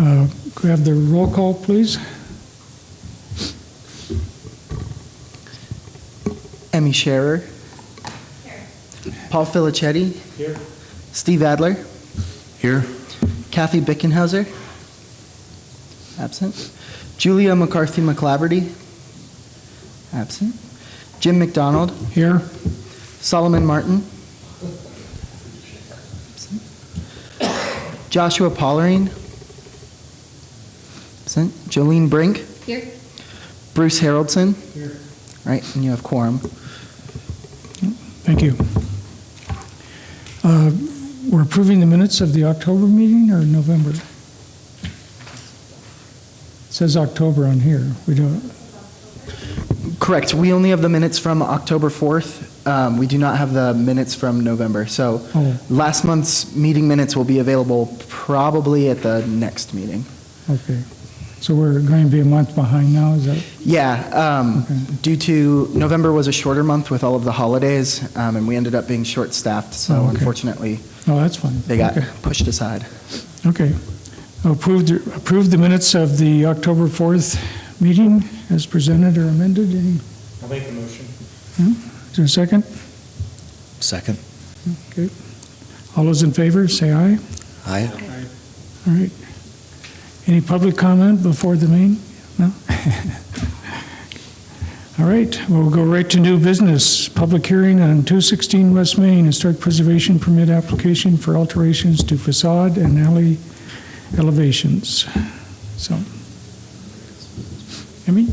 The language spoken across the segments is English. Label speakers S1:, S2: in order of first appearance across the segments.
S1: Could we have the roll call, please?
S2: Emmy Scherer.
S3: Here.
S2: Paul Filicetti.
S1: Here.
S2: Steve Adler.
S4: Here.
S2: Kathy Bickenhauser. Absent. Julia McCarthy McClaverty. Absent. Jim McDonald.
S1: Here.
S2: Solomon Martin. Absent. Joshua Pollerine. Absent. Jolene Brink.
S3: Here.
S2: Bruce Haroldson.
S1: Here.
S2: Right, and you have quorum.
S1: Thank you. We're approving the minutes of the October meeting or November? It says October on here. We don't.
S2: Correct. We only have the minutes from October 4th. We do not have the minutes from November. So last month's meeting minutes will be available probably at the next meeting.
S1: Okay. So we're going to be a month behind now, is that?
S2: Yeah.
S1: Okay.
S2: Due to November was a shorter month with all of the holidays, and we ended up being short-staffed. So
S1: Okay.
S2: unfortunately,
S1: Oh, that's fine.
S2: they got
S1: Okay.
S2: pushed aside.
S1: Okay. Approve the minutes of the October 4th meeting as presented or amended.
S4: I'll make the motion.
S1: Is there a second?
S4: Second.
S1: Okay. All those in favor, say aye.
S4: Aye.
S1: All right. Any public comment before the meeting? No? All right, we'll go right to new business. Public hearing on 216 West Main Historic Preservation Permit application for alterations to facade and alley elevations. So, Emmy?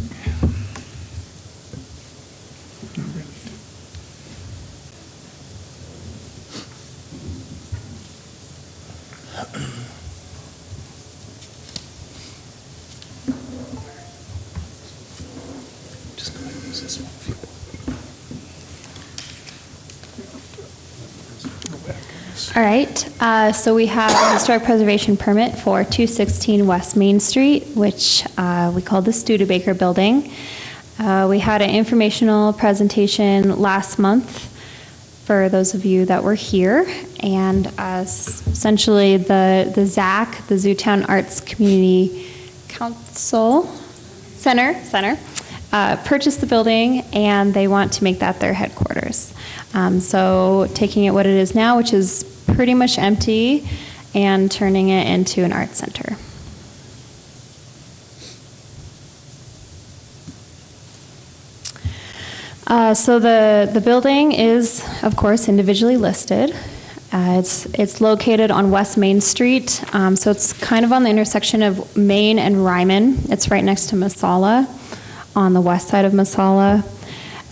S4: Just go ahead and use this one.
S3: All right, so we have a historic preservation permit for 216 West Main Street, which we call the Studebaker Building. We had an informational presentation last month for those of you that were here, and essentially the ZAC, the Zootown Arts Community Council Center, purchased the building, and they want to make that their headquarters. So taking it what it is now, which is pretty much empty, and turning it into an art center. So the building is, of course, individually listed. It's located on West Main Street, so it's kind of on the intersection of Main and Ryman. It's right next to Missoula, on the west side of Missoula.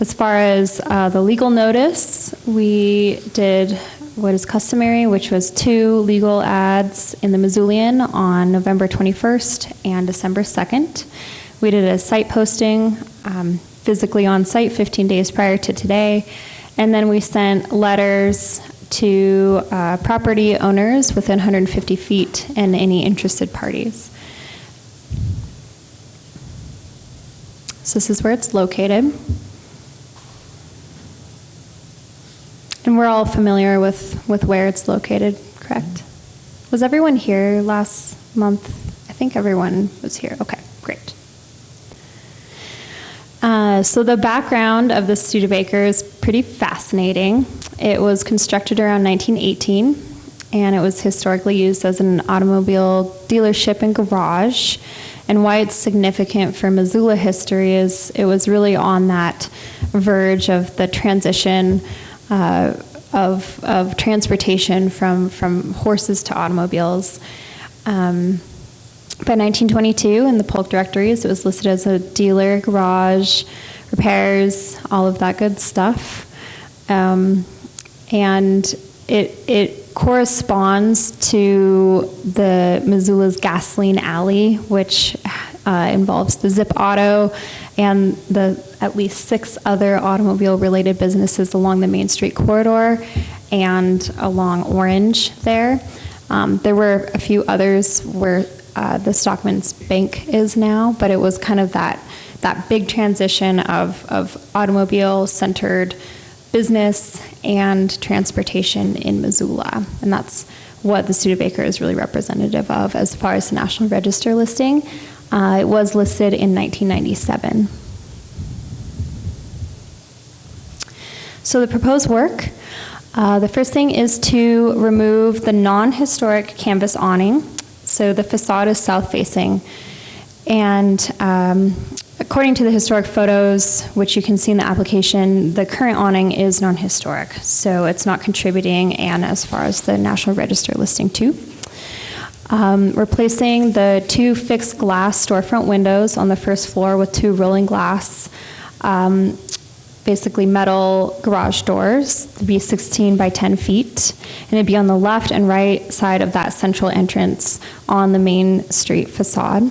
S3: As far as the legal notice, we did what is customary, which was 2 legal ads in the Missoulian on November 21st and December 2nd. We did a site posting physically on site 15 days prior to today, and then we sent letters to property owners within 150 feet and any interested parties. So this is where it's located. And we're all familiar with where it's located, correct? Was everyone here last month? I think everyone was here. Okay, great. So the background of the Studebaker is pretty fascinating. It was constructed around 1918, and it was historically used as an automobile dealership and garage. And why it's significant for Missoula history is it was really on that verge of the transition of transportation from horses to automobiles. By 1922, in the Polk directories, it was listed as a dealer, garage, repairs, all of that good stuff. And it corresponds to the Missoula's gasoline alley, which involves the Zip Auto and the at least 6 other automobile-related businesses along the Main Street corridor and along Orange there. There were a few others where the Stockman's Bank is now, but it was kind of that big transition of automobile-centered business and transportation in Missoula. And that's what the Studebaker is really representative of as far as the National Register listing. It was listed in 1997. So the proposed work, the first thing is to remove the non-historic canvas awning. So the facade is south-facing. And according to the historic photos, which you can see in the application, the current awning is non-historic. So it's not contributing, and as far as the National Register listing too. Replacing the 2 fixed glass storefront windows on the first floor with 2 rolling glass, basically metal garage doors. It'd be 16 by 10 feet, and it'd be on the left and right side of that central entrance on the main street facade.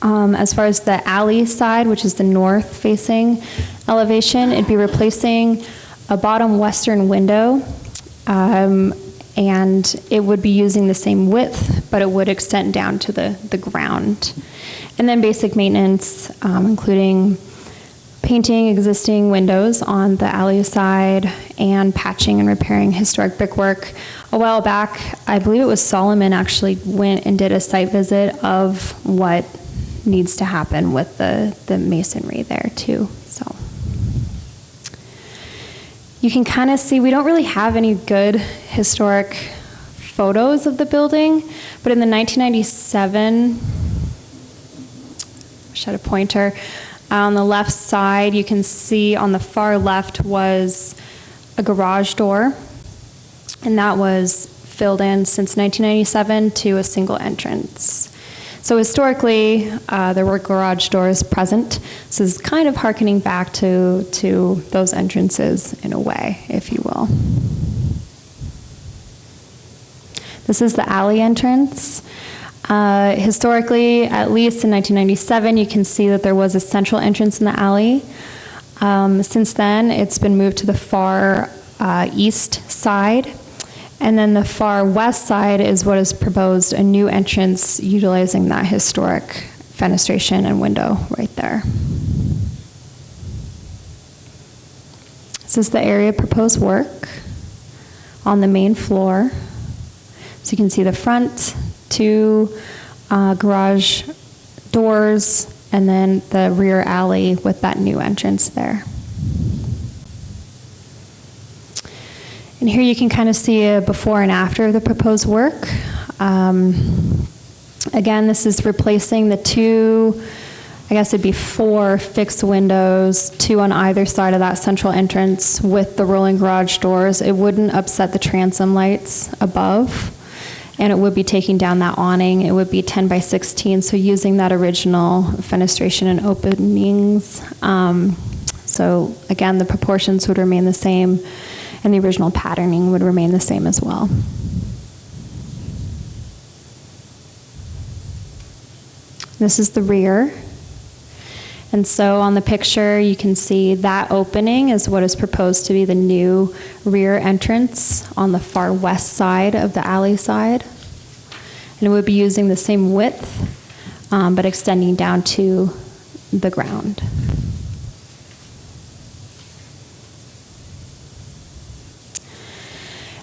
S3: As far as the alley side, which is the north-facing elevation, it'd be replacing a bottom western window, and it would be using the same width, but it would extend down to the ground. And then basic maintenance, including painting existing windows on the alley side and patching and repairing historic brickwork. A while back, I believe it was Solomon actually went and did a site visit of what needs to happen with the masonry there too. So you can kind of see we don't really have any good historic photos of the building, but in the 1997, I should have a pointer. On the left side, you can see on the far left was a garage door, and that was filled in since 1997 to a single entrance. So historically, there were garage doors present. So this is kind of hearkening back to those entrances in a way, if you will. This is the alley entrance. Historically, at least in 1997, you can see that there was a central entrance in the alley. Since then, it's been moved to the far east side. And then the far west side is what is proposed, a new entrance utilizing that historic fenestration and window right there. This is the area of proposed work on the main floor. So you can see the front, 2 garage doors, and then the rear alley with that new entrance there. And here you can kind of see a before and after of the proposed work. Again, this is replacing the 2, I guess it'd be 4 fixed windows, 2 on either side of that central entrance with the rolling garage doors. It wouldn't upset the transom lights above, and it would be taking down that awning. It would be 10 by 16, so using that original fenestration and openings. So again, the proportions would remain the same, and the original patterning would remain the same as well. This is the rear. And so on the picture, you can see that opening is what is proposed to be the new rear entrance on the far west side of the alley side. And it would be using the same width, but extending down to the ground.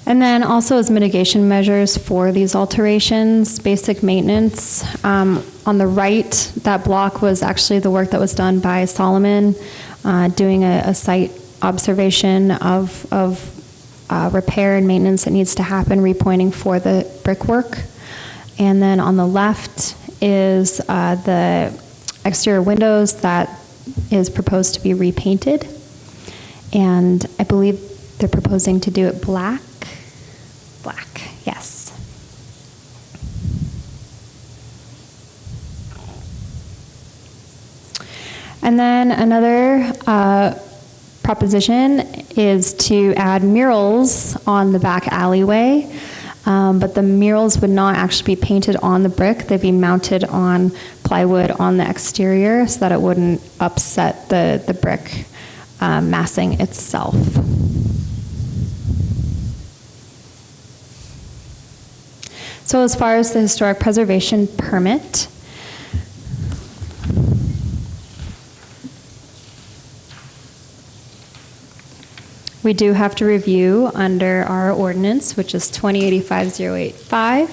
S3: And then also as mitigation measures for these alterations, basic maintenance. On the right, that block was actually the work that was done by Solomon, doing a site observation of repair and maintenance that needs to happen, repointing for the brickwork. And then on the left is the exterior windows that is proposed to be repainted. And I believe they're proposing to do it black. Black, yes. And then another proposition is to add murals on the back alleyway, but the murals would not actually be painted on the brick. They'd be mounted on plywood on the exterior so that it wouldn't upset the brick massing itself. So as far as the historic preservation permit, We do have to review under our ordinance, which is 2085-085,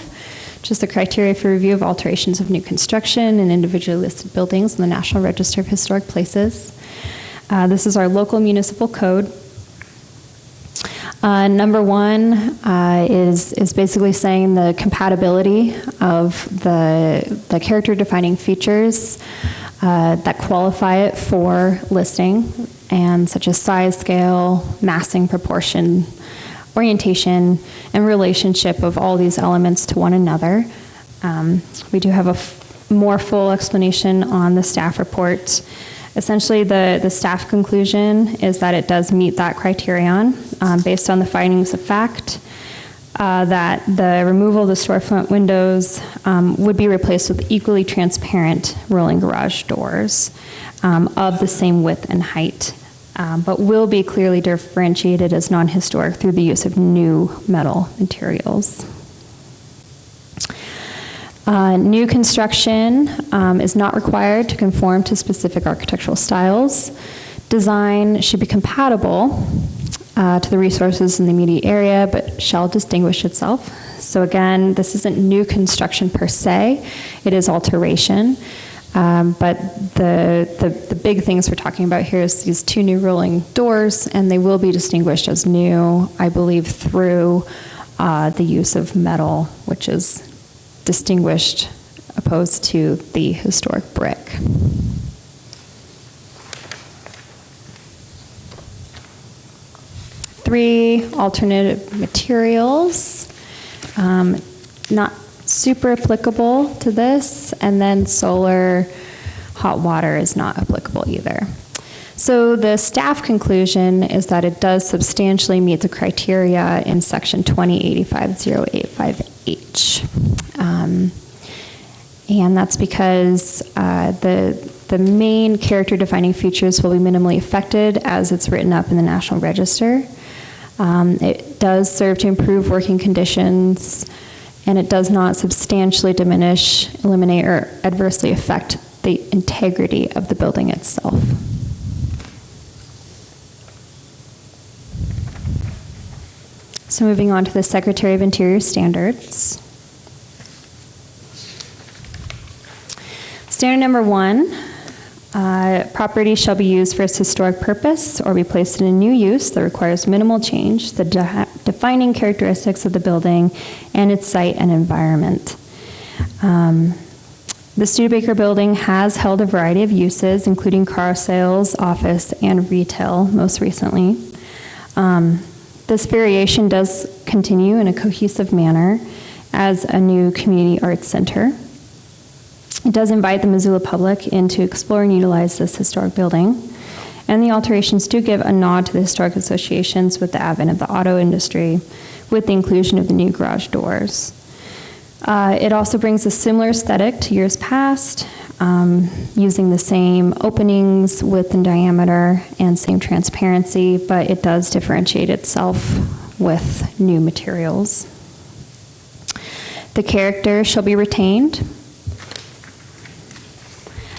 S3: which is the criteria for review of alterations of new construction and individually listed buildings in the National Register of Historic Places. This is our local municipal code. Number one is basically saying the compatibility of the character-defining features that qualify it for listing, and such as size, scale, massing, proportion, orientation, and relationship of all these elements to one another. We do have a more full explanation on the staff report. Essentially, the staff conclusion is that it does meet that criterion based on the findings of fact, that the removal of the storefront windows would be replaced with equally transparent rolling garage doors of the same width and height, but will be clearly differentiated as non-historic through the use of new metal materials. New construction is not required to conform to specific architectural styles. Design should be compatible to the resources in the immediate area, but shall distinguish itself. So again, this isn't new construction per se, it is alteration. But the big things we're talking about here is these two new rolling doors, and they will be distinguished as new, I believe, through the use of metal, which is distinguished opposed to the historic brick. Three alternative materials, not super applicable to this, and then solar hot water is not applicable either. So the staff conclusion is that it does substantially meet the criteria in section 2085-085H. And that's because the main character defining features will be minimally affected as it's written up in the National Register. It does serve to improve working conditions, and it does not substantially diminish, eliminate, or adversely affect the integrity of the building itself. So moving on to the Secretary of Interior standards. Standard number 1, property shall be used for its historic purpose or be placed in a new use that requires minimal change, the defining characteristics of the building and its site and environment. The Studebaker building has held a variety of uses, including car sales, office, and retail most recently. This variation does continue in a cohesive manner as a new community arts center. It does invite the Missoula public in to explore and utilize this historic building, and the alterations do give a nod to the historic associations with the advent of the auto industry with the inclusion of the new garage doors. It also brings a similar aesthetic to years past, using the same openings, width and diameter, and same transparency, but it does differentiate itself with new materials. The character shall be retained.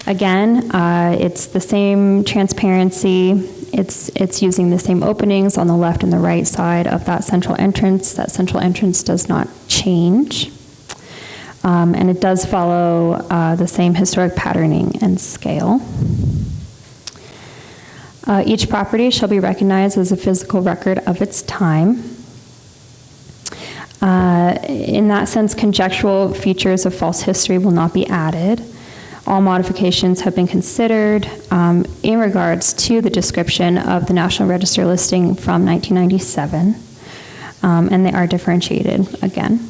S3: Again, it's the same transparency. It's using the same openings on the left and the right side of that central entrance. That central entrance does not change. And it does follow the same historic patterning and scale. Each property shall be recognized as a physical record of its time. In that sense, conjectural features of false history will not be added. All modifications have been considered in regards to the description of the National Register listing from 1997, and they are differentiated again.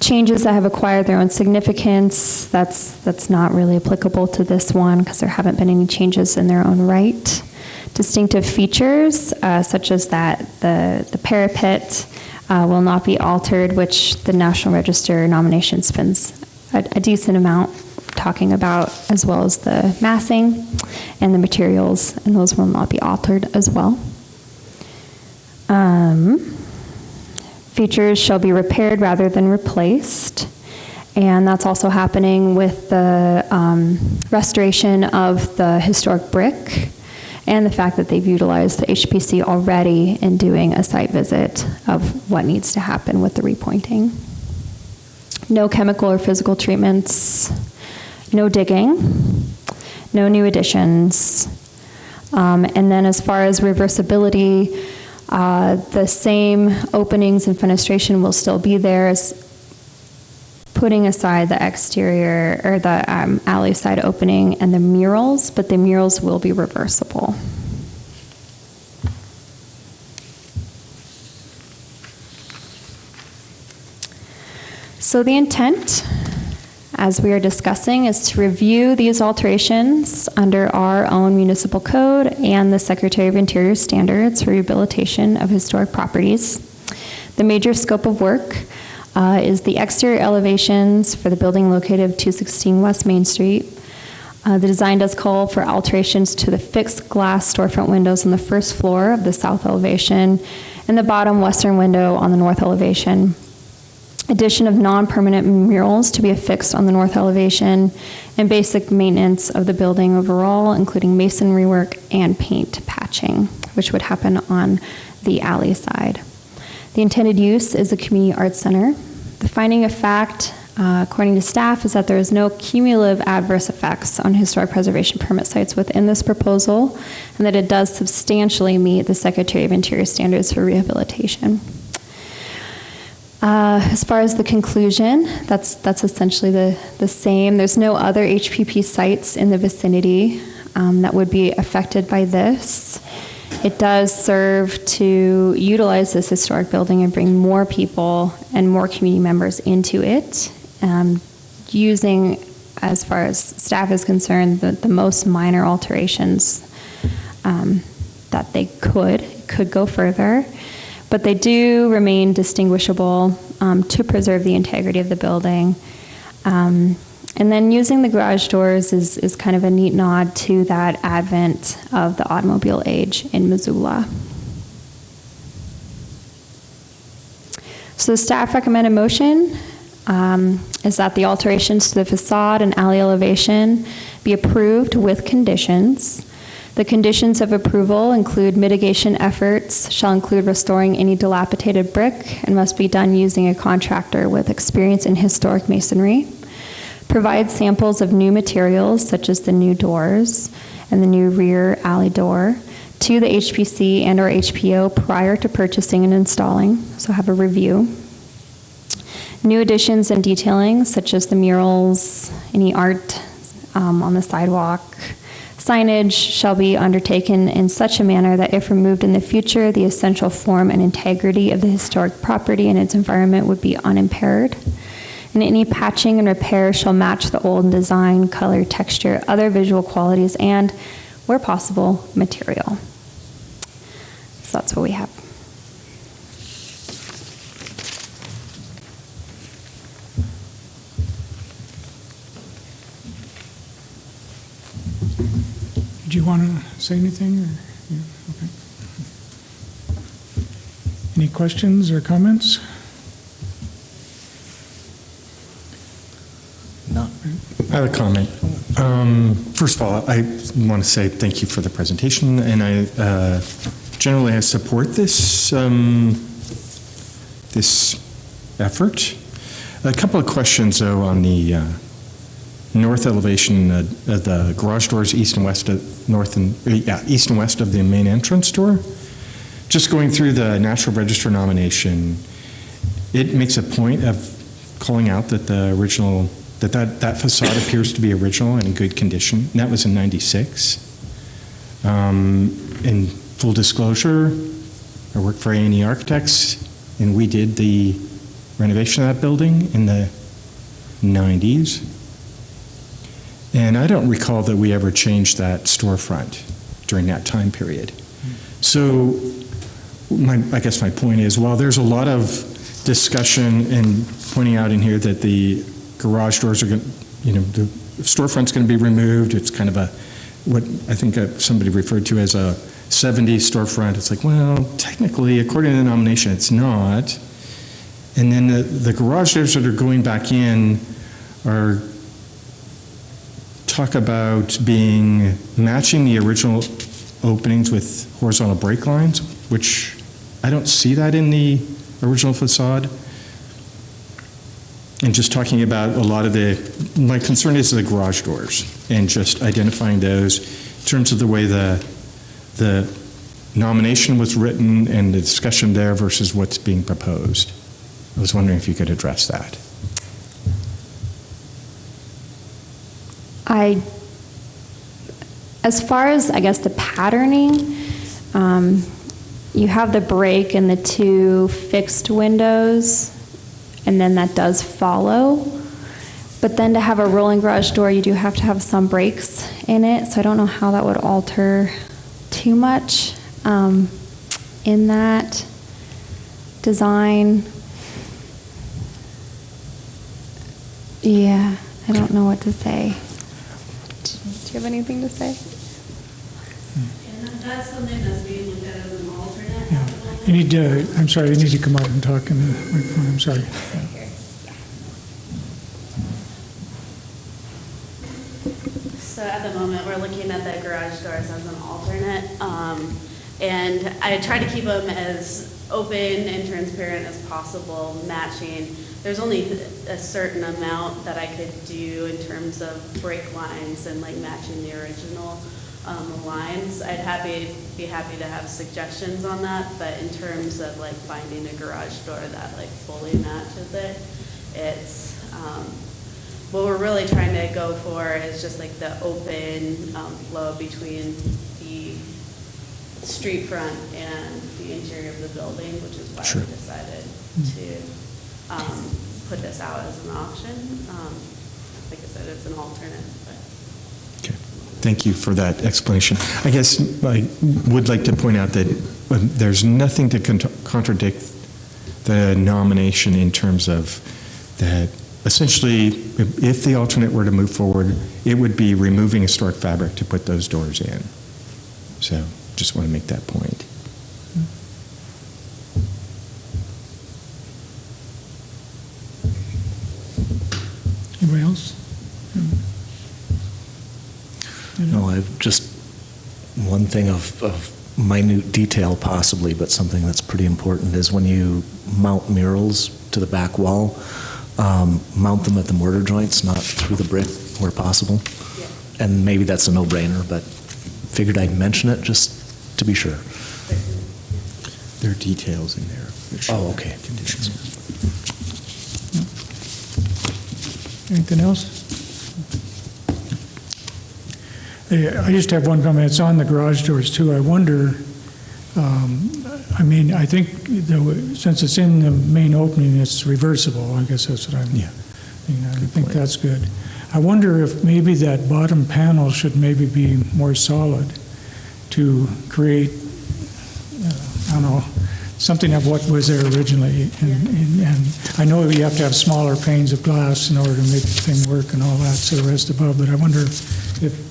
S3: Changes that have acquired their own significance, that's not really applicable to this one because there haven't been any changes in their own right. Distinctive features, such as that the parapet will not be altered, which the National Register nomination spends a decent amount talking about, as well as the massing and the materials, and those will not be altered as well. Features shall be repaired rather than replaced, And that's also happening with the restoration of the historic brick and the fact that they've utilized the HPC already in doing a site visit of what needs to happen with the repointing. No chemical or physical treatments, no digging, no new additions. And then as far as reversibility, the same openings and fenestration will still be there, as putting aside the exterior or the alley side opening and the murals, but the murals will be reversible. So the intent, as we are discussing, is to review these alterations under our own municipal code and the Secretary of Interior standards for rehabilitation of historic properties. The major scope of work is the exterior elevations for the building located at 216 West Main Street. The design does call for alterations to the fixed glass storefront windows on the first floor of the south elevation and the bottom western window on the north elevation. Addition of non-permanent murals to be affixed on the north elevation, and basic maintenance of the building overall, including masonry work and paint patching, which would happen on the alley side. The intended use is a community arts center. The finding of fact, according to staff, is that there is no cumulative adverse effects on historic preservation permit sites within this proposal, and that it does substantially meet the Secretary of Interior standards for rehabilitation. As far as the conclusion, that's essentially the same. There's no other HPP sites in the vicinity that would be affected by this. It does serve to utilize this historic building and bring more people and more community members into it, using, as far as staff is concerned, the most minor alterations that they could go further. But they do remain distinguishable to preserve the integrity of the building. And then using the garage doors is kind of a neat nod to that advent of the automobile age in Missoula. So the staff recommended motion is that the alterations to the facade and alley elevation be approved with conditions. The conditions of approval include mitigation efforts shall include restoring any dilapidated brick and must be done using a contractor with experience in historic masonry. Provide samples of new materials such as the new doors and the new rear alley door to the HPC and or HPO prior to purchasing and installing, so have a review. New additions and detailing such as the murals, any art on the sidewalk. Signage shall be undertaken in such a manner that if removed in the future, the essential form and integrity of the historic property and its environment would be unimpaired. And any patching and repair shall match the old design, color, texture, other visual qualities, and, where possible, material. So that's what we have.
S1: Do you want to say anything? Or, yeah, okay. Any questions or comments?
S4: No.
S5: I have a comment. First of all, I want to say thank you for the presentation, and I generally support this this effort. A couple of questions, though, on the north elevation, the garage doors east and west of east and west of the main entrance door. Just going through the National Register nomination, it makes a point of calling out that the original that facade appears to be original and in good condition. And that was in '96. In full disclosure, I worked for A&E Architects, and we did the renovation of that building in the '90s. And I don't recall that we ever changed that storefront during that time period. So I guess my point is, while there's a lot of discussion and pointing out in here that the garage doors are going to, the storefront's going to be removed, it's kind of what I think somebody referred to as a 70s storefront. It's like, well, technically, according to the nomination, it's not. And then the garage doors that are going back in are talk about matching the original openings with horizontal break lines, which I don't see that in the original facade. And just talking about a lot of my concern is the garage doors and just identifying those in terms of the way the nomination was written and the discussion there versus what's being proposed. I was wondering if you could address that.
S3: As far as, I guess, the patterning, you have the break and the two fixed windows, and then that does follow. But then to have a rolling garage door, you do have to have some breaks in it, so I don't know how that would alter too much in that design. Yeah, I don't know what to say. Do you have anything to say?
S6: And that's something that's being looked at as an alternate.
S1: Yeah. You need to, I'm sorry, you need to come out and talk in the microphone, I'm sorry.
S6: So at the moment, we're looking at the garage doors as an alternate. And I try to keep them as open and transparent as possible, matching. There's only a certain amount that I could do in terms of break lines and like matching the original lines. Be happy to have suggestions on that, but in terms of like finding a garage door that like fully matches it, it's, what we're really trying to go for is just like the open flow between the street front and the interior of the building, which is why
S5: Sure.
S6: we decided to put this out as an option. Like I said, it's an alternate, but.
S5: Okay. Thank you for that explanation. I guess I would like to point out that there's nothing to contradict the nomination in terms of that essentially, if the alternate were to move forward, it would be removing historic fabric to put those doors in. So just want to make that point.
S1: Anybody else?
S4: No, I've just, one thing of minute detail possibly, but something that's pretty important is when you mount murals to the back wall, mount them at the mortar joints, not through the brick where possible.
S6: Yeah.
S4: And maybe that's a no-brainer, but figured I'd mention it just to be sure.
S5: There are details in there. that show
S4: Oh,
S5: that
S4: okay.
S5: Conditions.
S1: Anything else? I just have one comment. It's on the garage doors too. I wonder, I think since it's in the main opening, it's reversible. I guess that's what I'm thinking. I think
S5: point.
S1: that's good. I wonder if maybe that bottom panel should maybe be more solid to create, I don't know, something of what was there originally. And I know you have to have smaller panes of glass in order to make the thing work and all that, so the rest above, but I wonder if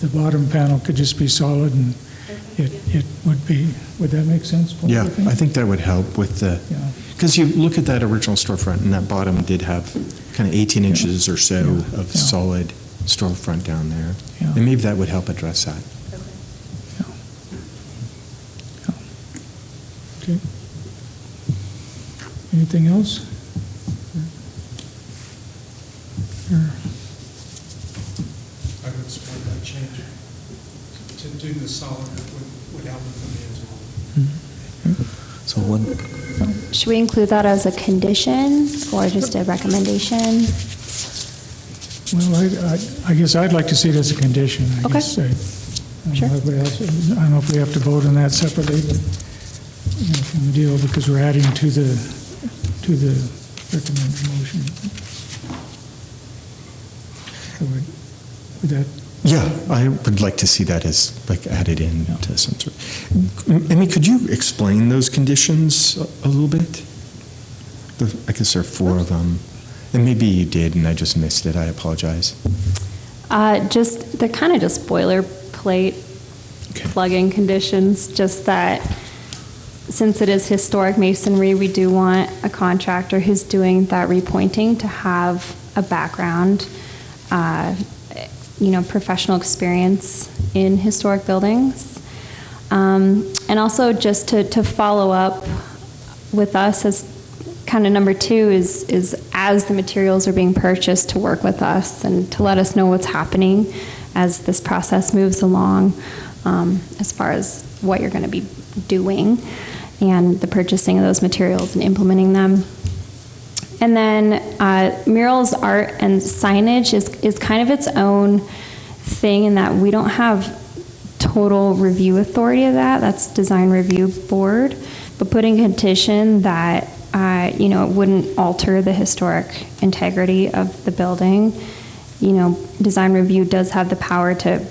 S1: the bottom panel could just be solid and it would that make sense? Paul,
S5: Yeah,
S1: you think?
S5: I think that would help with the,
S1: Yeah.
S5: because you look at that original storefront and that bottom did have kind of 18 inches or so
S1: Yeah.
S5: of
S1: Yeah.
S5: solid storefront down there.
S1: Yeah.
S5: And maybe that would help address that.
S1: Okay. Anything else?
S7: I would support that change. To do the solid would help with me as well.
S4: So one,
S3: Should we include that as a condition or just a recommendation?
S1: Well, I guess I'd like to see it as a condition, I
S3: Okay.
S1: guess. I don't
S3: Sure.
S1: know if everybody else- I don't know if we have to vote on that separately, but, from the deal, because we're adding to the recommended motion. So would that,
S5: Yeah, I would like to see that as like added in
S1: Yeah.
S5: to some sort. Could you explain those conditions a little bit? I guess there are 4 of them. And maybe you did and I just missed it. I apologize.
S3: They're kind of just boilerplate
S5: Okay.
S3: plug-in conditions, just that since it is historic masonry, we do want a contractor who's doing that repointing to have a background professional experience in historic buildings. And also just to follow up with us as kind of number two is as the materials are being purchased, to work with us and to let us know what's happening as this process moves along, as far as what you're going to be doing and the purchasing of those materials and implementing them. And then murals, art, and signage is kind of its own thing in that we don't have total review authority of that. That's design review board. But putting a condition that it wouldn't alter the historic integrity of the building. Design review does have the power to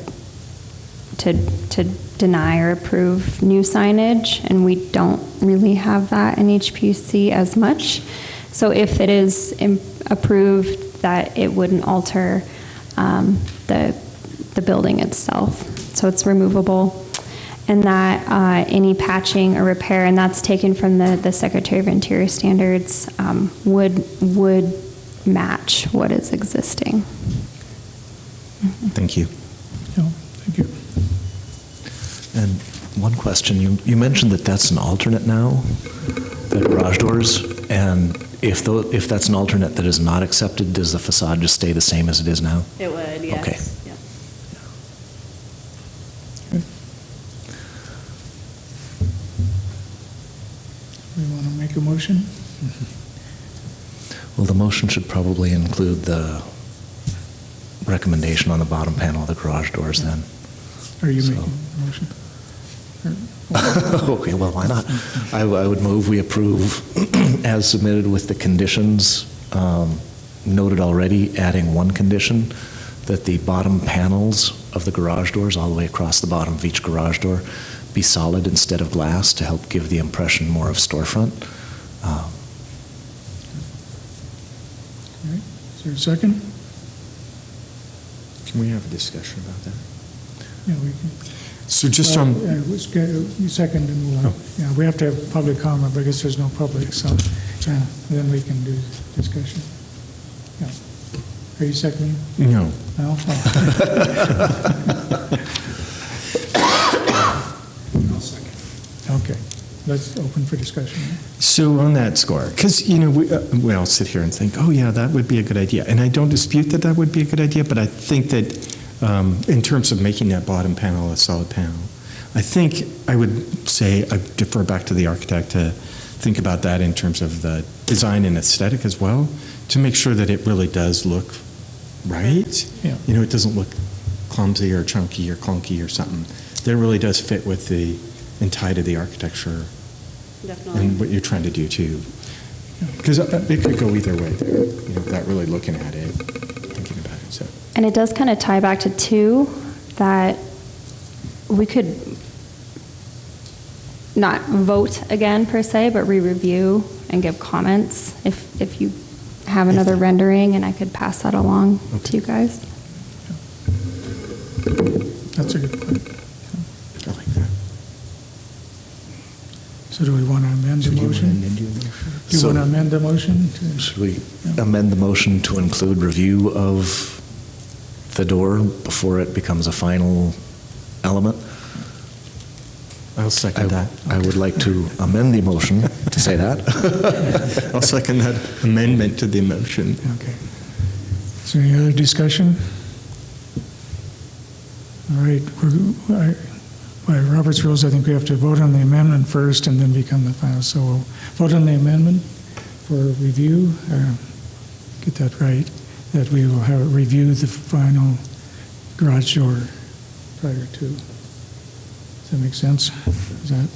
S3: deny or approve new signage, and we don't really have that in HPC as much. So if it is approved, that it wouldn't alter the building itself. So it's removable. And that any patching or repair, and that's taken from the Secretary of Interior standards, would match what is existing.
S5: Thank you.
S1: No, thank you.
S4: And one question, you mentioned that that's an alternate now, the garage doors, and if that's an alternate that is not accepted, does the facade just stay the same as it is now?
S6: It would, yes.
S4: Okay.
S6: Yeah.
S1: We want to make a motion?
S4: Well, the motion should probably include the recommendation on the bottom panel of the garage doors then.
S1: Are you
S4: So-
S1: making a motion?
S4: Okay, well, why not? I would move we approve as submitted with the conditions noted already, adding one condition, that the bottom panels of the garage doors, all the way across the bottom of each garage door, be solid instead of glass to help give the impression more of storefront.
S1: All right. Is there a second?
S5: Can we have a discussion about that?
S1: Yeah, we can.
S5: So just on,
S1: You second, and we'll, yeah, we have to have public comment, but I guess there's no public, so then we can do discussion. Yeah. Are you seconding?
S5: no.
S1: No?
S7: I'll second.
S1: Okay, let's open for discussion.
S5: So on that score, because, we all sit here and think, oh, yeah, that would be a good idea. And I don't dispute that that would be a good idea, but I think that in terms of making that bottom panel a solid panel, I think I would say I defer back to the architect to think about that in terms of the design and aesthetic as well, to make sure that it really does look right.
S1: Yeah.
S5: It doesn't look clumsy or chunky or clunky or something. That it really does fit with the and tie to the architecture
S6: Definitely.
S5: and what you're trying to do too. Because it could go either way there, without really looking at it, thinking about it. So.
S3: And it does kind of tie back to two, that we could not vote again per se, but re-review and give comments if you have another rendering, and I could pass that along to you guys.
S1: That's a good point.
S5: I like that.
S1: So do we want to amend the
S4: So do you want to
S1: motion?
S4: amend your motion?
S1: Do you
S4: So-
S1: want to amend the motion?
S4: Should we amend the motion to include review of the door before it becomes a final element?
S5: I'll second that.
S4: I would like to amend the motion to say that.
S5: I'll second that amendment to the motion.
S1: Okay. Is there any other discussion? All right, by Robert's rules, I think we have to vote on the amendment first and then become the final. So we'll vote on the amendment for review, get that right, that we will have it review the final garage door prior to. Does that make sense? Is that,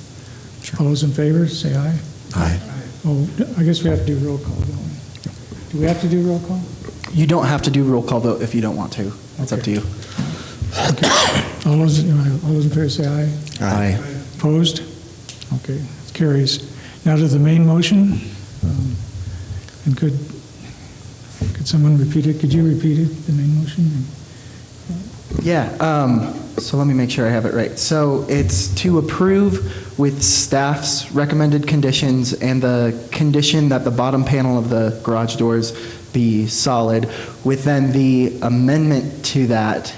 S1: all those in favor, say aye.
S5: Aye.
S1: Oh, I guess we have to do roll call, don't we? Do we have to do roll call?
S2: You don't have to do roll call vote if you don't want to. It's up to you.
S1: All those in favor say aye.
S4: Aye.
S1: Opposed? Okay, it carries. Now to the main motion. And could someone repeat it? Could you repeat it, the main motion?
S2: Yeah, so let me make sure I have it right. So it's to approve with staff's recommended conditions and the condition that the bottom panel of the garage doors be solid, with then the amendment to that,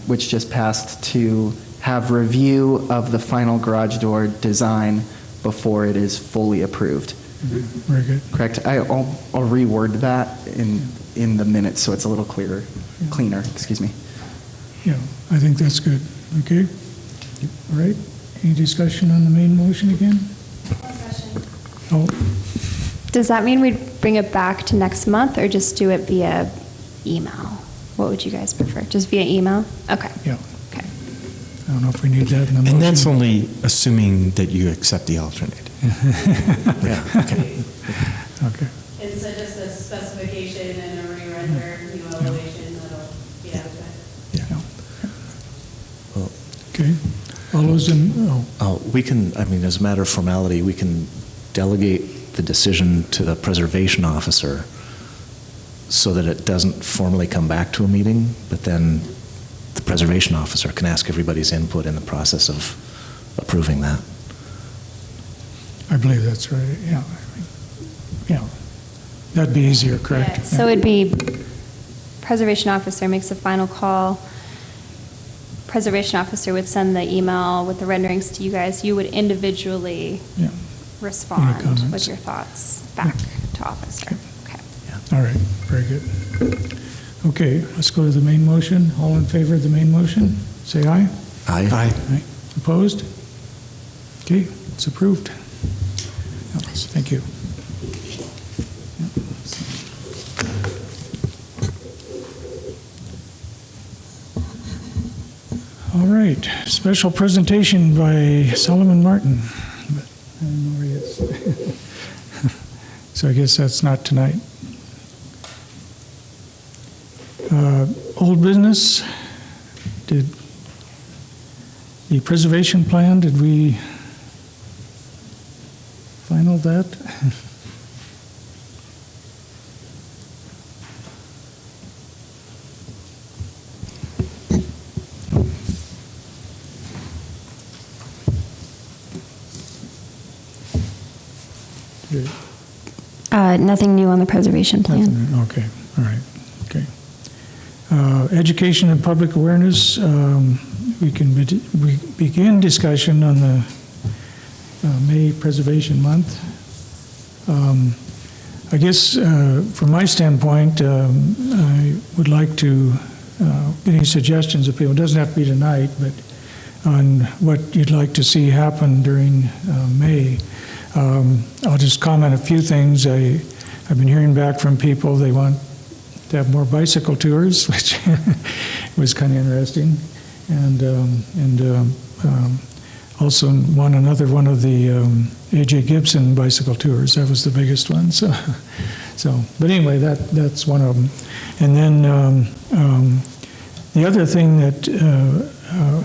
S2: which just passed, to have review of the final garage door design before it is fully approved.
S1: Very good.
S2: Correct? I'll reword that in the minutes so it's a little cleaner, excuse me.
S1: Yeah, I think that's good. Okay? All right. Any discussion on the main motion again? Oh,
S3: Does that mean we'd bring it back to next month or just do it via email? What would you guys prefer? Just via email? Okay.
S1: yeah.
S3: Okay.
S1: I don't know if we need that in the motion.
S5: And that's only assuming that you accept the alternate.
S4: Yeah, okay.
S1: Okay.
S6: And so just a specification and a re-render, new elevation, that'll be adequate.
S1: Yeah.
S4: Well,
S1: Okay. All those in,
S4: we can, I mean, as a matter of formality, we can delegate the decision to the preservation officer so that it doesn't formally come back to a meeting, but then the preservation officer can ask everybody's input in the process of approving that.
S1: I believe that's right, yeah. Yeah. That'd be easier, correct?
S3: Yeah, so it'd be preservation officer makes a final call. Preservation officer would send the email with the renderings to you guys. You would individually
S1: Yeah.
S3: respond
S1: Any comments?
S3: with your thoughts back to officer. Okay.
S1: All right, very good. Okay, let's go to the main motion. All in favor of the main motion, say aye.
S4: Aye.
S1: Aye. Opposed? Okay, it's approved. Yes, thank you. All right, special presentation by Solomon Martin. But I don't know where he is. So I guess that's not tonight. Old business, did the preservation plan, did we final that?
S3: Nothing new on the preservation plan.
S1: Okay, all right, okay. Education and public awareness, we can begin discussion on the May Preservation Month. I guess from my standpoint, I would like to get any suggestions of people. It doesn't have to be tonight, but on what you'd like to see happen during May. I'll just comment a few things. I've been hearing back from people, they want to have more bicycle tours, which was kind of interesting. And also another one of the A.J. Gibson bicycle tours. That was the biggest one. So but anyway, that's one of them. And then the other thing that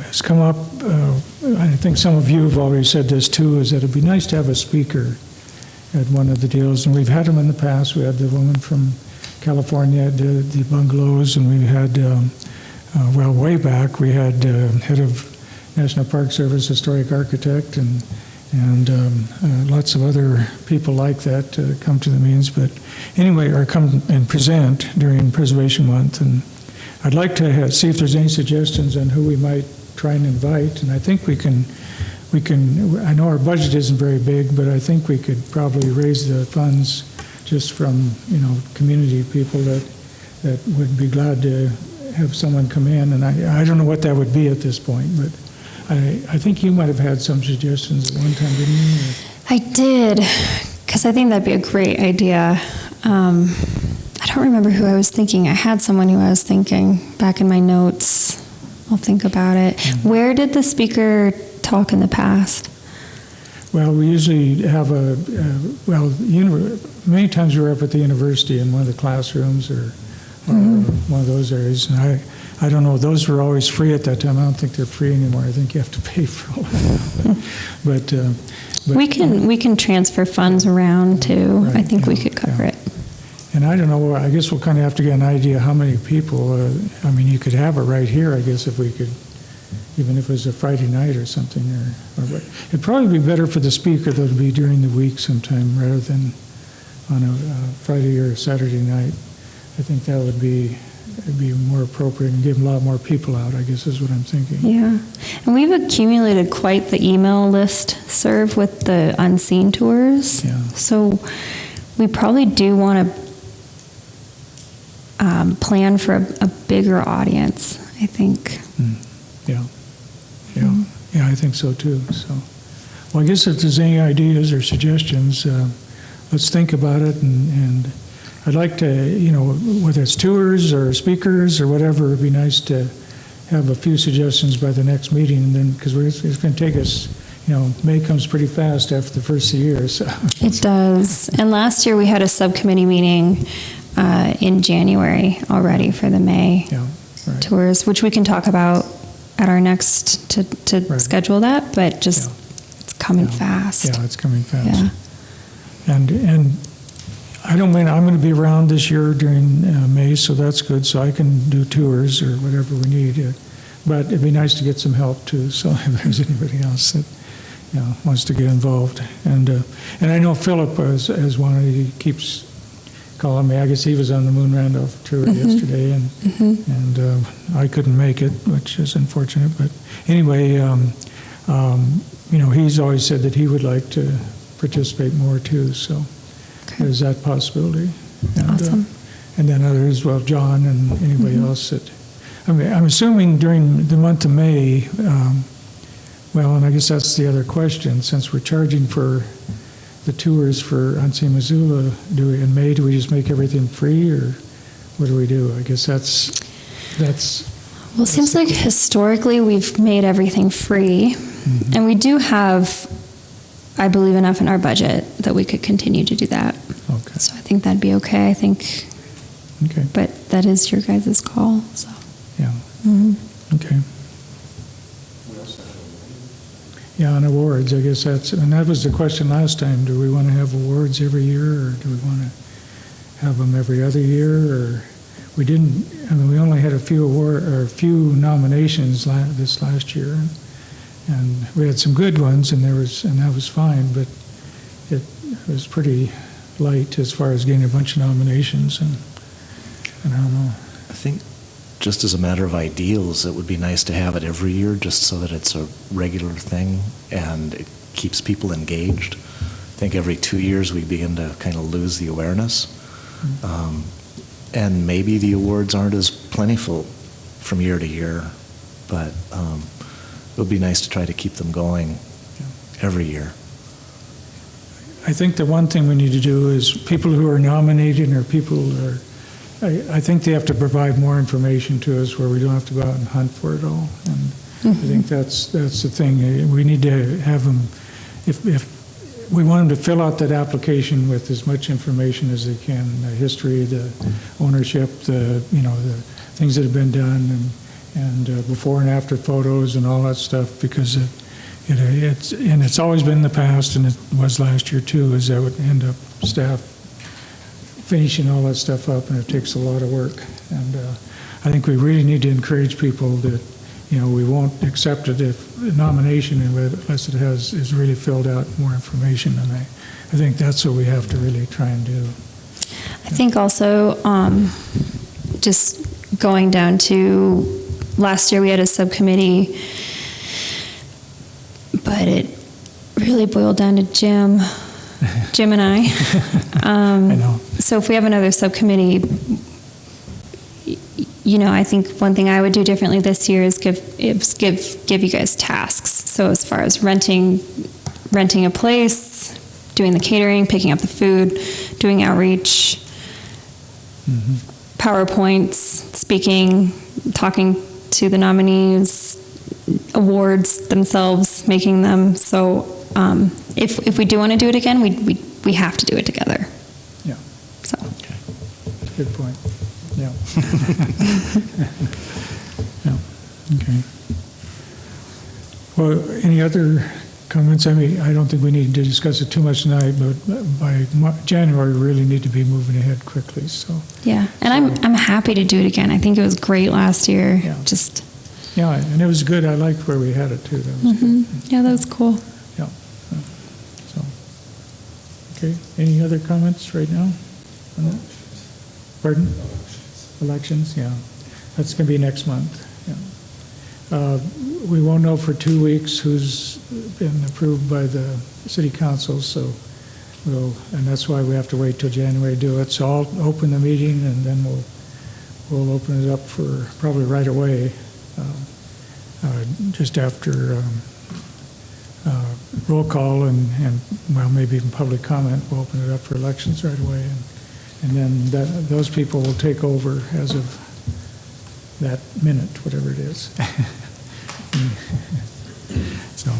S1: has come up, I think some of you have already said this too, is that it'd be nice to have a speaker at one of the deals. And we've had them in the past. We had the woman from California at the bungalows, and we had, well, way back, we had head of National Park Service, historic architect, and lots of other people like that come to the meetings. But anyway, or come and present during Preservation Month. And I'd like to see if there's any suggestions on who we might try and invite. And I think we can, I know our budget isn't very big, but I think we could probably raise the funds just from, community people that would be glad to have someone come in. And I don't know what that would be at this point, but I think you might have had some suggestions at one time, didn't you?
S3: I did, because I think that'd be a great idea. I don't remember who I was thinking. I had someone who I was thinking back in my notes. I'll think about it. Mm-hmm. Where did the speaker talk in the past?
S1: Well, we usually have many times we were up at the university in one of the classrooms or one of those areas. And I don't know, those were always free at that time. I don't think they're free anymore. I think you have to pay for a lot. But
S3: we can transfer funds around too.
S1: Right,
S3: I think we could cover it.
S1: And I don't know, I guess we'll kind of have to get an idea how many people, I mean, you could have it right here, I guess, if we could, even if it was a Friday night or something, or it'd probably be better for the speaker, though, to be during the week sometime rather than on a Friday or a Saturday night. I think that would be, it'd be more appropriate and give a lot more people out, I guess is what I'm thinking.
S3: Yeah. And we've accumulated quite the email list serve with the unseen tours.
S1: Yeah.
S3: So we probably do want to plan for a bigger audience, I think.
S1: Yeah, yeah, I think so too, so. Well, I guess if there's any ideas or suggestions, let's think about it, and I'd like to, you know, whether it's tours or speakers or whatever, it'd be nice to have a few suggestions by the next meeting, and then, because it's going to take us, you know, May comes pretty fast after the first of the year, so.
S3: It does. And last year we had a subcommittee meeting in January already for the May
S1: Yeah, right.
S3: tours, which we can talk about at our next, to
S1: Right.
S3: schedule that, but just, it's coming fast.
S1: Yeah, it's coming fast.
S3: Yeah.
S1: And I don't mean, I'm going to be around this year during May, so that's good, so I can do tours or whatever we need. But it'd be nice to get some help too, so if there's anybody else that, you know, wants to get involved. And I know Philip as one, he keeps calling me. I guess he was on the Moon Randolph tour yesterday, and I couldn't make it, which is unfortunate. But anyway, you know, he's always said that he would like to participate more too, so there's that possibility. And,
S3: Awesome.
S1: And then others, well, John and anybody else that, I mean, I'm assuming during the month of May, well, and I guess that's the other question, since we're charging for the tours for Unseen Missoula, in May, do we just make everything free, or what do we do? I guess that's
S3: Well, it seems like historically we've made everything free, and we do have, I believe, enough in our budget that we could continue to do that.
S1: okay.
S3: So I think that'd be okay, I think,
S1: Okay,
S3: but that is your guys' call, so.
S1: yeah,
S3: Mhm.
S1: okay. Yeah, on awards, I guess and that was the question last time. Do we want to have awards every year, or do we want to have them every other year, or we didn't, I mean, we only had a few nominations this last year, and we had some good ones, and that was fine, but it was pretty light as far as getting a bunch of nominations, and I don't know.
S4: I think just as a matter of ideals, it would be nice to have it every year just so that it's a regular thing and it keeps people engaged. I think every 2 years we begin to kind of lose the awareness. And maybe the awards aren't as plentiful from year to year, but it would be nice to try to keep them going every year.
S1: I think the one thing we need to do is people who are nominated or people who are, I think they have to provide more information to us where we don't have to go out and hunt for it all. And I think that's the thing. We need to have them, if we want them to fill out that application with as much information as they can, the history, the ownership, the things that have been done, and before and after photos and all that stuff, because it's always been in the past, and it was last year too, is that would end up staff finishing all that stuff up, and it takes a lot of work. And I think we really need to encourage people that, we won't accept it if a nomination unless it is really filled out more information. And I think that's what we have to really try and do.
S3: I think also, just going down to last year we had a subcommittee, but it really boiled down to Jim and I.
S1: I know.
S3: So if we have another subcommittee, I think one thing I would do differently this year is give you guys tasks. So as far as renting a place, doing the catering, picking up the food, doing outreach, PowerPoints, speaking, talking to the nominees, awards themselves, making them. So if we do want to do it again, we have to do it together.
S1: Yeah.
S3: So.
S4: Okay.
S1: Good point. Yeah. Yeah. Okay. Well, any other comments? I mean, I don't think we need to discuss it too much tonight, but by January, we really need to be moving ahead quickly, so.
S8: Yeah, and I'm happy to do it again. I think it was great last year.
S1: Yeah.
S8: Just
S1: Yeah, and it was good. I liked where we had it too. That was good.
S8: yeah, that was cool.
S1: Yeah. So, okay, any other comments right now? on that? Pardon? Elections, yeah. That's going to be next month, yeah. We won't know for 2 weeks who's been approved by the city council, so and that's why we have to wait till January to do it. So I'll open the meeting and then we'll open it up for probably right away, just after roll call and well, maybe even public comment. We'll open it up for elections right away. And then those people will take over as of that minute, whatever it is. So,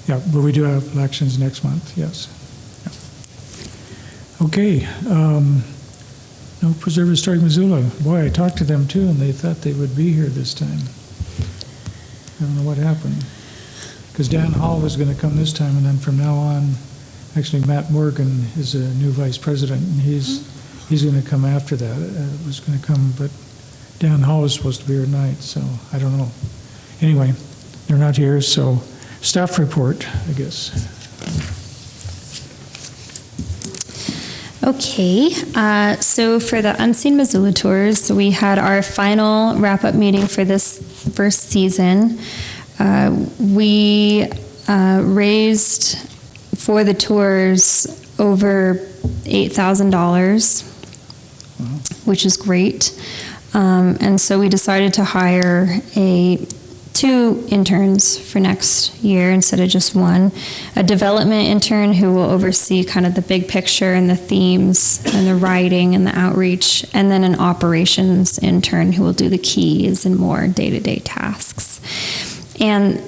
S1: yeah, but we do have elections next month, yes. Yeah. Okay. No, Preserve Historic Missoula. Boy, I talked to them too, and they thought they would be here this time. I don't know what happened. Because Dan Hall was going to come this time, and then from now on, actually Matt Morgan is a new vice president, and he's going to come after that. Was going to come, but Dan Hall is supposed to be here tonight, so I don't know. Anyway, they're not here, so staff report, I guess.
S8: Okay, so for the Unseen Missoula Tours, we had our final wrap-up meeting for this first season. We raised for the tours over $8,000, which is great. And so we decided to hire 2 interns for next year instead of just one. A development intern who will oversee kind of the big picture and the themes and the writing and the outreach, and then an operations intern who will do the keys and more day-to-day tasks. And,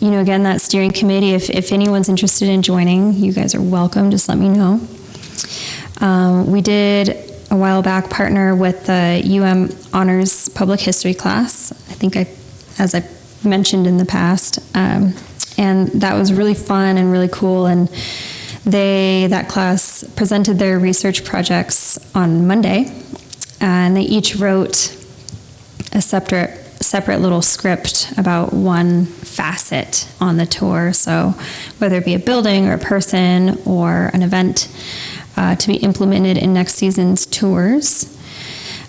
S8: you know, again, that steering committee, if anyone's interested in joining, you guys are welcome. Just let me know. We did a while back partner with the UM Honors Public History class. I think as I mentioned in the past, and that was really fun and really cool. And that class presented their research projects on Monday, and they each wrote a separate little script about one facet on the tour. So whether it be a building or a person or an event to be implemented in next season's tours.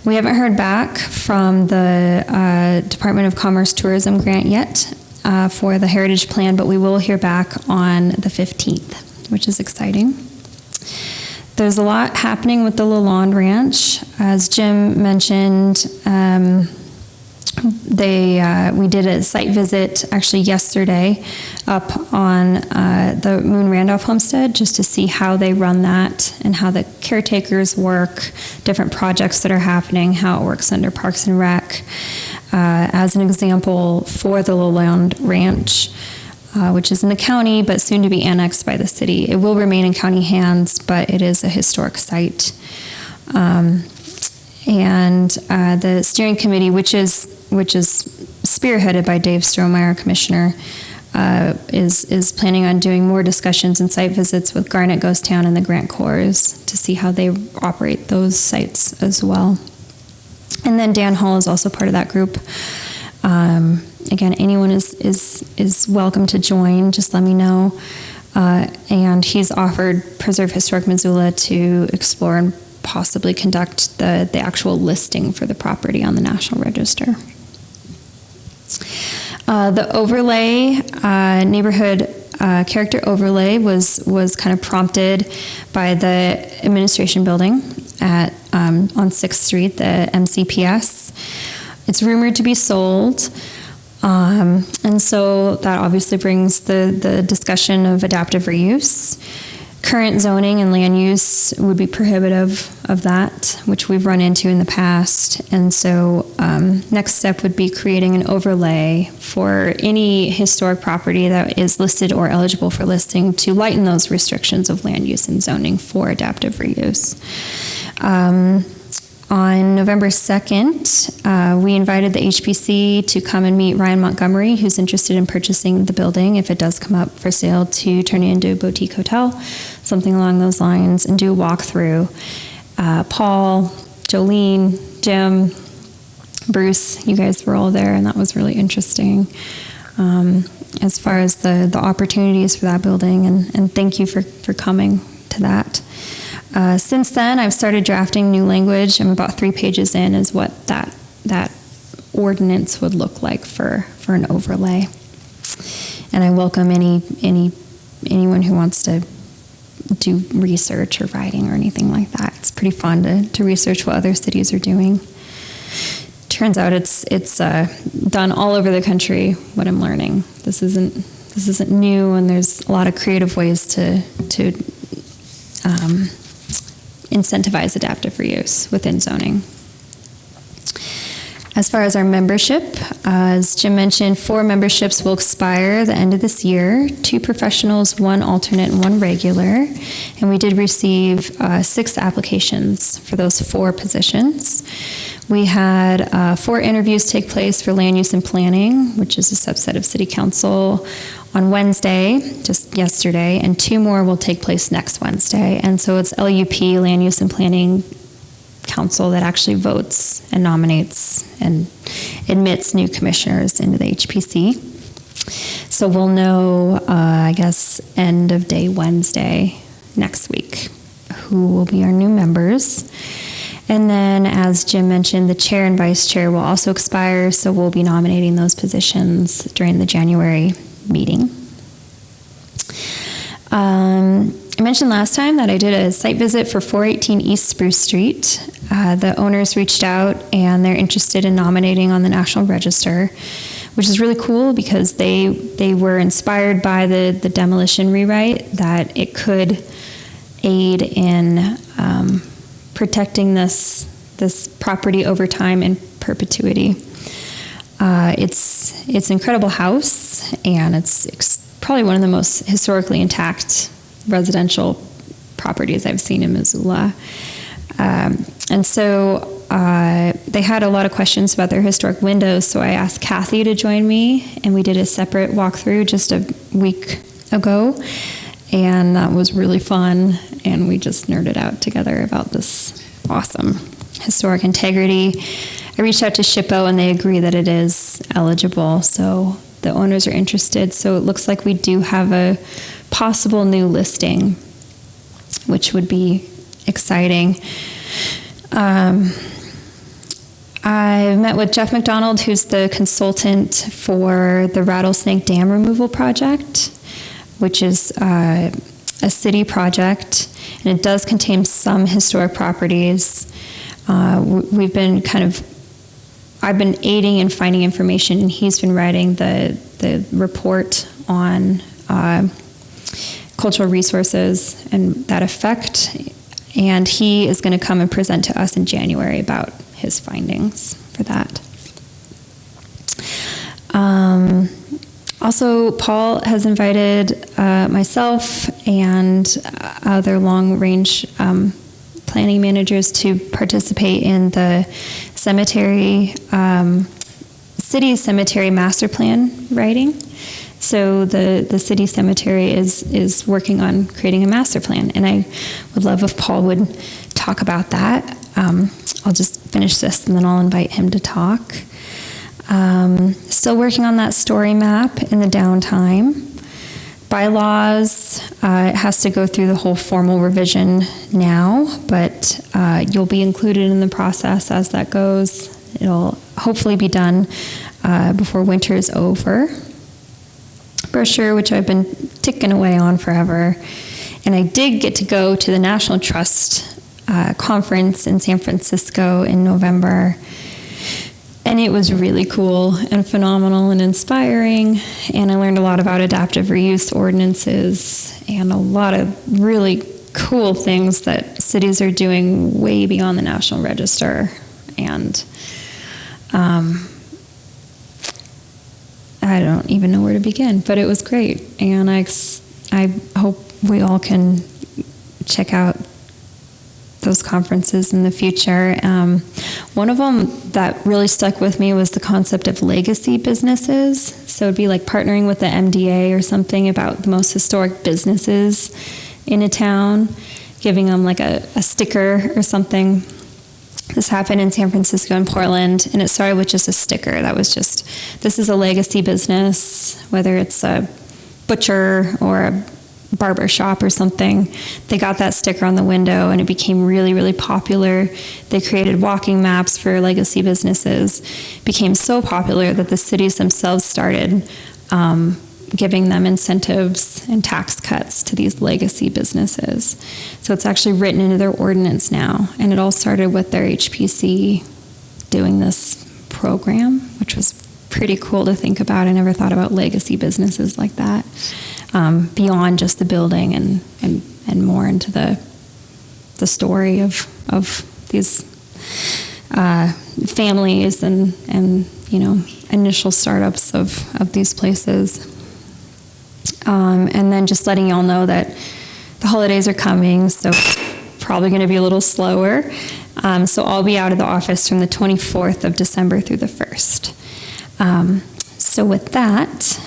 S8: We haven't heard back from the Department of Commerce Tourism grant yet for the Heritage Plan, but we will hear back on the 15th, which is exciting. There's a lot happening with the Lalonde Ranch. As Jim mentioned, we did a site visit actually yesterday up on the Moon Randolph homestead just to see how they run that and how the caretakers work, different projects that are happening, how it works under Parks and Rec. As an example, for the Lalonde Ranch, which is in the county but soon to be annexed by the city. It will remain in county hands, but it is a historic site. And the steering committee, which is spearheaded by Dave Strohmeyer, Commissioner, is planning on doing more discussions and site visits with Garnet Ghost Town and the Grant Corps to see how they operate those sites as well. And then Dan Hall is also part of that group. Again, anyone is welcome to join. Just let me know. And he's offered Preserve Historic Missoula to explore and possibly conduct the actual listing for the property on the National Register. The overlay, neighborhood character overlay was kind of prompted by the administration building on 6th Street, the MCPS. It's rumored to be sold. And so that obviously brings the discussion of adaptive reuse. Current zoning and land use would be prohibitive of that, which we've run into in the past. And so next step would be creating an overlay for any historic property that is listed or eligible for listing to lighten those restrictions of land use and zoning for adaptive reuse. On November 2nd, we invited the HPC to come and meet Ryan Montgomery, who's interested in purchasing the building, if it does come up for sale, to turn it into a boutique hotel, something along those lines, and do a walkthrough. Paul, Jolene, Jim, Bruce, you guys were all there, and that was really interesting as far as the opportunities for that building, and thank you for coming to that. Since then, I've started drafting new language. I'm about 3 pages in as what that ordinance would look like for an overlay. And I welcome anyone who wants to do research or writing or anything like that. It's pretty fun to research what other cities are doing. Turns out it's done all over the country, what I'm learning. This isn't new, and there's a lot of creative ways to incentivize adaptive reuse within zoning. As far as our membership, as Jim mentioned, 4 memberships will expire the end of this year, 2 professionals, 1 alternate, and 1 regular. And we did receive 6 applications for those 4 positions. We had 4 interviews take place for land use and planning, which is a subset of city council, on Wednesday, just yesterday, and 2 more will take place next Wednesday. And so it's LUP, Land Use and Planning Council, that actually votes and nominates and admits new commissioners into the HPC. So we'll know, I guess, end of day Wednesday next week, who will be our new members. And then, as Jim mentioned, the chair and vice chair will also expire, so we'll be nominating those positions during the January meeting. I mentioned last time that I did a site visit for 418 East Spruce Street. The owners reached out, and they're interested in nominating on the National Register, which is really cool because they were inspired by the demolition rewrite, that it could aid in protecting this property over time in perpetuity. It's an incredible house, and it's probably one of the most historically intact residential properties I've seen in Missoula. And so they had a lot of questions about their historic windows, so I asked Kathy to join me, and we did a separate walkthrough just a week ago, and that was really fun, and we just nerded out together about this awesome historic integrity. I reached out to SHPO, and they agree that it is eligible, so the owners are interested. So it looks like we do have a possible new listing, which would be exciting. I met with Jeff McDonald, who's the consultant for the Rattlesnake Dam Removal Project, which is a city project, and it does contain some historic properties. I've been aiding in finding information, and he's been writing the report on cultural resources and that effect, and he is going to come and present to us in January about his findings for that. Also, Paul has invited myself and other long-range planning managers to participate in the city cemetery master plan writing. So the city cemetery is working on creating a master plan, and I would love if Paul would talk about that. I'll just finish this, and then I'll invite him to talk. Still working on that story map in the downtime. Bylaws, it has to go through the whole formal revision now, but you'll be included in the process as that goes. It'll hopefully be done before winter is over. Brochure, which I've been ticking away on forever. And I did get to go to the National Trust conference in San Francisco in November. And it was really cool and phenomenal and inspiring. And I learned a lot about adaptive reuse ordinances and a lot of really cool things that cities are doing way beyond the National Register. And I don't even know where to begin, but it was great. And I hope we all can check out those conferences in the future. One of them that really stuck with me was the concept of legacy businesses. So it'd be like partnering with the MDA or something about the most historic businesses in a town, giving them like a sticker or something. This happened in San Francisco and Portland, and it started with just a sticker that was just, this is a legacy business, whether it's a butcher or a barber shop or something. They got that sticker on the window, and it became really, really popular. They created walking maps for legacy businesses. It became so popular that the cities themselves started giving them incentives and tax cuts to these legacy businesses. So it's actually written into their ordinance now, and it all started with their HPC doing this program, which was pretty cool to think about. I never thought about legacy businesses like that, beyond just the building and more into the story of these families and initial startups of these places. And then just letting y'all know that the holidays are coming, so it's probably going to be a little slower. So I'll be out of the office from the 24th of December through the 1st. So with that,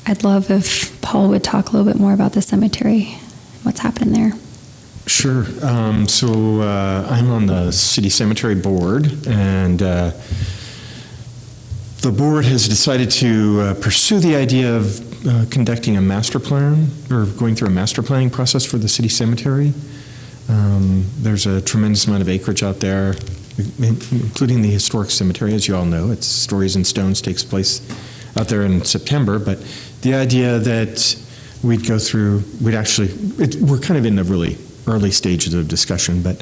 S8: I'd love if Paul would talk a little bit more about the cemetery, what's happening there.
S5: Sure. So I'm on the City Cemetery Board, and the board has decided to pursue the idea of conducting a master plan, or going through a master planning process for the city cemetery. There's a tremendous amount of acreage out there, including the historic cemetery, as you all know. It's Stories and Stones takes place out there in September, but the idea that we'd go through, we're kind of in the really early stages of discussion, but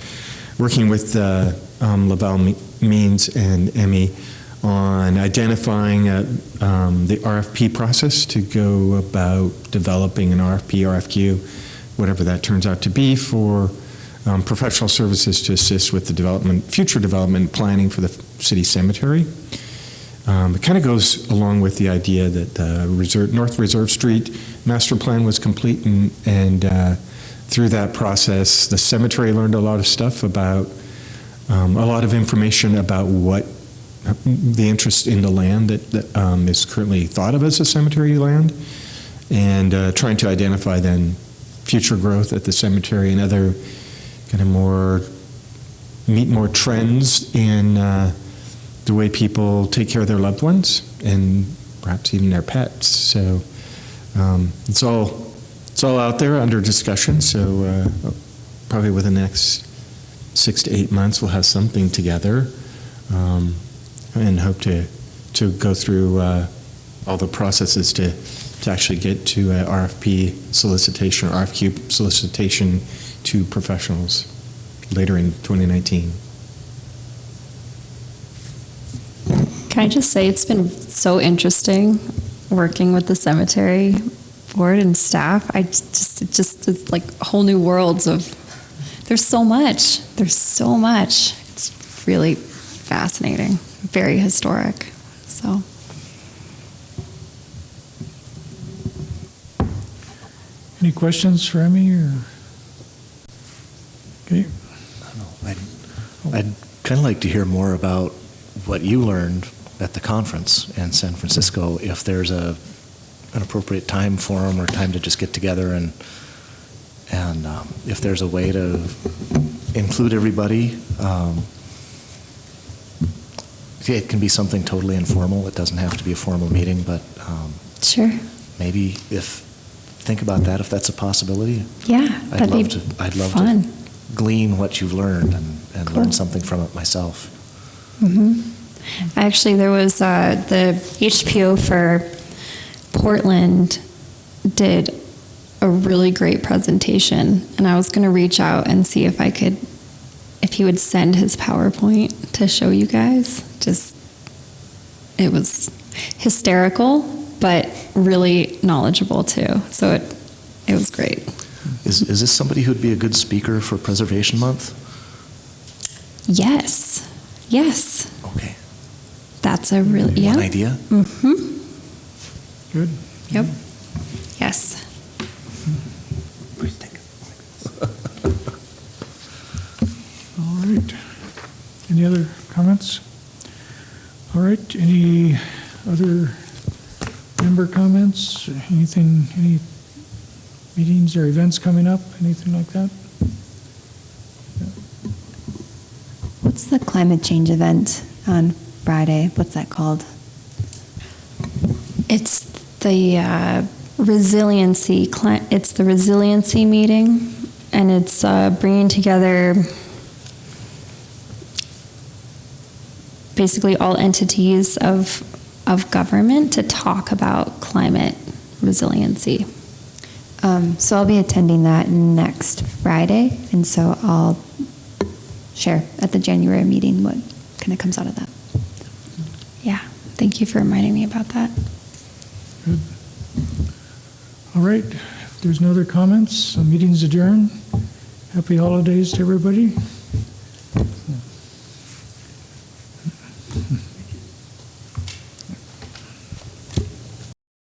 S5: working with Laval Means and Emmy on identifying the RFP process to go about developing an RFP, RFQ, whatever that turns out to be, for professional services to assist with the future development planning for the city cemetery. It kind of goes along with the idea that the North Reserve Street master plan was complete, and through that process, the cemetery learned a lot of stuff about, a lot of information about what the interest in the land that is currently thought of as a cemetery land, and trying to identify then future growth at the cemetery and other kind of more trends in the way people take care of their loved ones and perhaps even their pets. So it's all out there under discussion. So probably within the next 6 to 8 months we'll have something together. And hope to go through all the processes to actually get to RFP solicitation or RFQ solicitation to professionals later in 2019.
S8: Can I just say it's been so interesting working with the cemetery board and staff. It's like whole new worlds of, there's so much. It's really fascinating. Very historic. So.
S1: Any questions for Emmy? Or? Okay.
S4: I'd kind of like to hear more about what you learned at the conference in San Francisco, if there's an appropriate time for them or time to just get together, and if there's a way to include everybody. It can be something totally informal. It doesn't have to be a formal meeting, but
S8: Sure.
S4: maybe think about that, if that's a possibility.
S8: Yeah, that'd be
S4: I'd love
S8: fun.
S4: to glean what you've learned and
S8: Cool.
S4: learn something from it myself.
S8: Mm-hmm. Actually, there was the HPO for Portland did a really great presentation, and I was going to reach out and see if he would send his PowerPoint to show you guys. It was hysterical, but really knowledgeable too. So it was great.
S4: Is this somebody who'd be a good speaker for Preservation Month?
S8: Yes.
S4: Okay.
S8: That's a really, yeah.
S4: One idea?
S8: Mm-hmm.
S1: Good.
S8: Yep. Yes.
S1: right. Any other comments? All right, any other member comments? Anything, any meetings or events coming up, anything like that?
S9: What's the climate change event on Friday? What's that called?
S8: It's the resiliency. It's the resiliency meeting, and it's bringing together basically all entities of government to talk about climate resiliency.
S9: So I'll be attending that next Friday, and so I'll share at the January meeting what kind of comes out of that.
S8: Yeah, thank you for reminding me about that.
S1: Good. All right, if there's no other comments, the meeting's adjourned. Happy holidays to everybody.